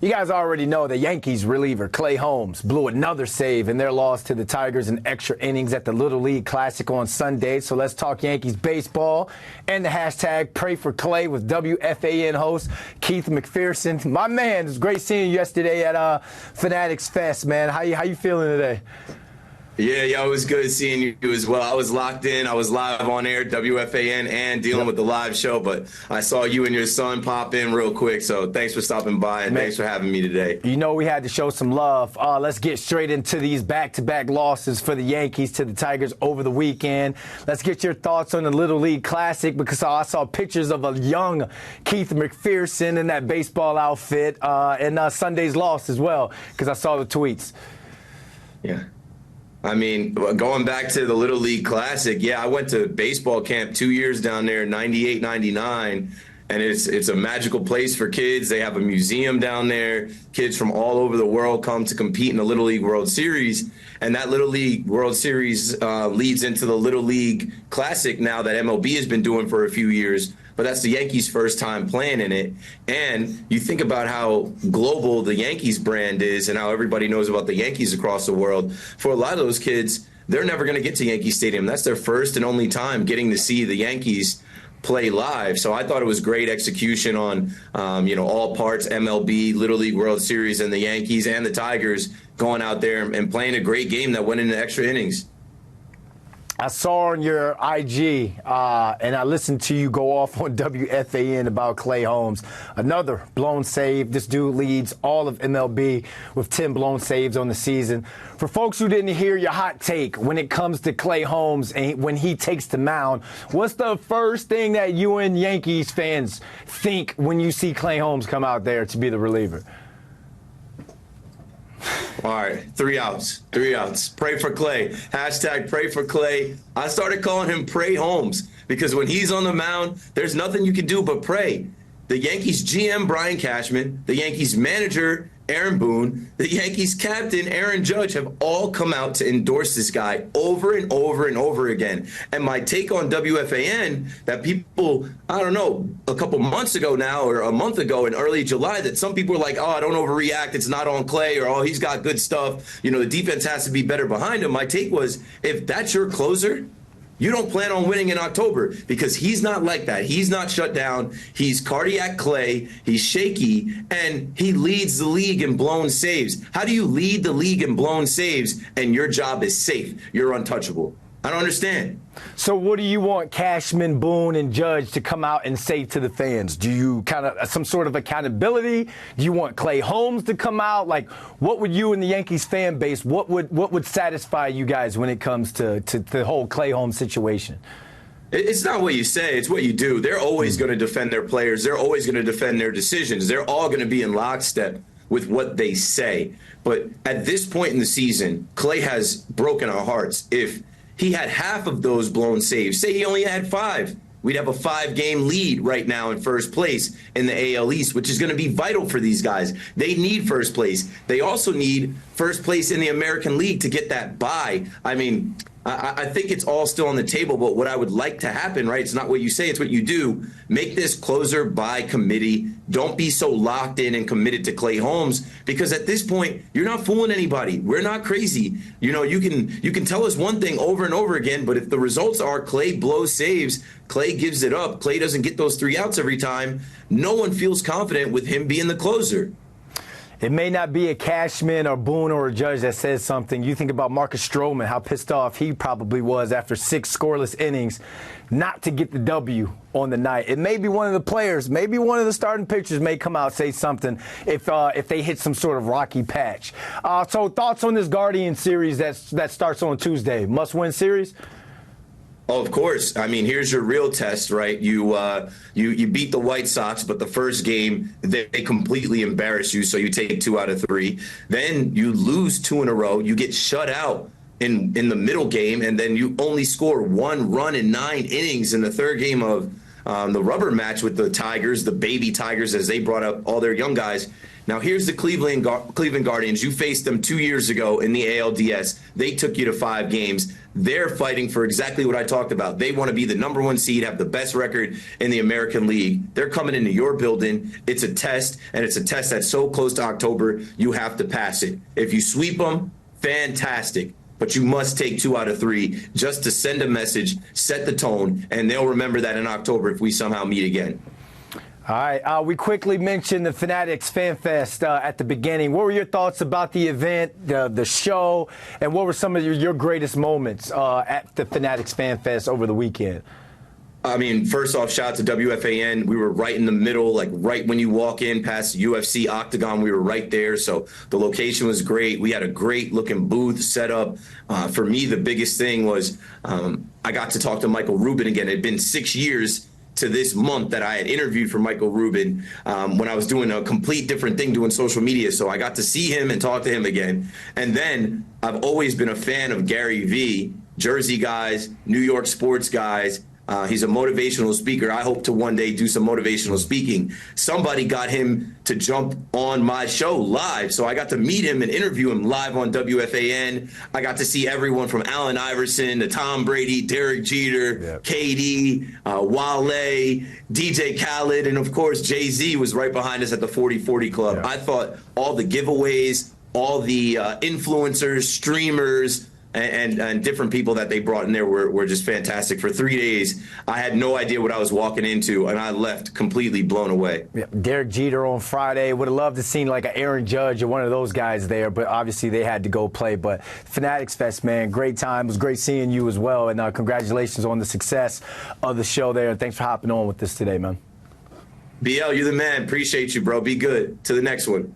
You guys already know the Yankees reliever Clay Holmes blew another save in their loss to the Tigers in extra innings at the Little League Classic on Sunday. So let's talk Yankees baseball and the hashtag Pray for Clay with WFAN host Keith McPherson. My man, it was great seeing you yesterday at Fanatics Fest, man. How you feeling today? Yeah, it was good seeing you as well. I was locked in. I was live on air, WFAN, and dealing with the live show. But I saw you and your son pop in real quick. So thanks for stopping by, and thanks for having me today. You know we had to show some love. Let's get straight into these back-to-back losses for the Yankees to the Tigers over the weekend. Let's get your thoughts on the Little League Classic, because I saw pictures of a young Keith McPherson in that baseball outfit, and Sunday's loss as well, because I saw the tweets. Yeah. I mean, going back to the Little League Classic, I went to baseball camp 2 years down there, 98, 99, and it's a magical place for kids. They have a museum down there. Kids from all over the world come to compete in the Little League World Series, and that Little League World Series leads into the Little League Classic now that MLB has been doing for a few years. But that's the Yankees' first time playing in it. And you think about how global the Yankees brand is and how everybody knows about the Yankees across the world. For a lot of those kids, they're never going to get to Yankee Stadium. That's their first and only time getting to see the Yankees play live. So I thought it was great execution on, all parts, MLB, Little League World Series, and the Yankees and the Tigers going out there and playing a great game that went into extra innings. I saw on your IG, and I listened to you go off on WFAN about Clay Holmes. Another blown save. This dude leads all of MLB with 10 blown saves on the season. For folks who didn't hear your hot take when it comes to Clay Holmes and when he takes the mound, what's the first thing that you and Yankees fans think when you see Clay Holmes come out there to be the reliever? All right, 3 outs. Pray for Clay. Hashtag pray for Clay. I started calling him Pray Holmes because when he's on the mound, there's nothing you can do but pray. The Yankees GM, Brian Cashman, the Yankees manager, Aaron Boone, the Yankees captain, Aaron Judge, have all come out to endorse this guy over and over and over again. And my take on WFAN, that people, I don't know, a couple months ago now or a month ago in early July, that some people were like, oh, don't overreact, it's not on Clay, or oh, he's got good stuff, the defense has to be better behind him. My take was, if that's your closer, you don't plan on winning in October, because he's not like that. He's not shut down. He's cardiac Clay. He's shaky, and he leads the league in blown saves. How do you lead the league in blown saves and your job is safe? You're untouchable. I don't understand. So what do you want Cashman, Boone, and Judge to come out and say to the fans? Do you kind of some sort of accountability? Do you want Clay Holmes to come out? Like, what would you and the Yankees fan base, what would satisfy you guys when it comes to the whole Clay Holmes situation? It's not what you say, it's what you do. They're always going to defend their players. They're always going to defend their decisions. They're all going to be in lockstep with what they say. But at this point in the season, Clay has broken our hearts. If he had half of those blown saves, say he only had 5, we'd have a 5-game lead right now in first place in the AL East, which is going to be vital for these guys. They need first place. They also need first place in the American League to get that bye. I mean, I think it's all still on the table, but what I would like to happen, right, it's not what you say, it's what you do. Make this closer by committee. Don't be so locked in and committed to Clay Holmes, because at this point, you're not fooling anybody. We're not crazy. You can tell us one thing over and over again, but if the results are Clay blows saves, Clay gives it up, Clay doesn't get those 3 outs every time, no one feels confident with him being the closer. It may not be a Cashman or Boone or a Judge that says something. You think about Marcus Stroman, how pissed off he probably was after 6 scoreless innings not to get the W on the night. It may be one of the players, maybe one of the starting pitchers may come out, say something if they hit some sort of rocky patch. So thoughts on this Guardian series that starts on Tuesday? Must-win series? Oh, of course. I mean, here's your real test, right? You beat the White Sox, but the first game they completely embarrass you, so you take 2 out of 3. Then you lose 2 in a row. You get shut out in the middle game, and then you only score 1 run in 9 innings in the third game of the rubber match with the Tigers, the baby Tigers, as they brought up all their young guys. Now, here's the Cleveland Guardians. You faced them 2 years ago in the ALDS. They took you to 5 games. They're fighting for exactly what I talked about. They want to be the #1 seed, have the best record in the American League. They're coming into your building. It's a test, and it's a test that's so close to October, you have to pass it. If you sweep them, fantastic. But you must take 2 out of 3 just to send a message, set the tone, and they'll remember that in October if we somehow meet again. All right. We quickly mentioned the Fanatics Fan Fest at the beginning. What were your thoughts about the event, the show, and what were some of your greatest moments at the Fanatics Fan Fest over the weekend? I mean, first off, shout out to WFAN. We were right in the middle, like right when you walk in past UFC Octagon, we were right there. So the location was great. We had a great looking booth set up. For me, the biggest thing was I got to talk to Michael Rubin again. It had been 6 years to this month that I had interviewed for Michael Rubin when I was doing a complete different thing, doing social media. So I got to see him and talk to him again. And then I've always been a fan of Gary Vee, Jersey guys, New York sports guys. He's a motivational speaker. I hope to one day do some motivational speaking. Somebody got him to jump on my show live. So I got to meet him and interview him live on WFAN. I got to see everyone from Allen Iverson to Tom Brady, Derek Jeter, KD, Wale, DJ Khaled, and of course, Jay-Z was right behind us at the 40-40 Club. Yeah. I thought all the giveaways, all the influencers, streamers, and different people that they brought in there were just fantastic. For 3 days, I had no idea what I was walking into, and I left completely blown away. Yeah, Derek Jeter on Friday. Would have loved to seen like an Aaron Judge or one of those guys there, but obviously they had to go play. But Fanatics Fest, man, great time. It was great seeing you as well, and congratulations on the success of the show there, and thanks for hopping on with us today, man. BL, you're the man. Appreciate you, bro. Be good. To the next one.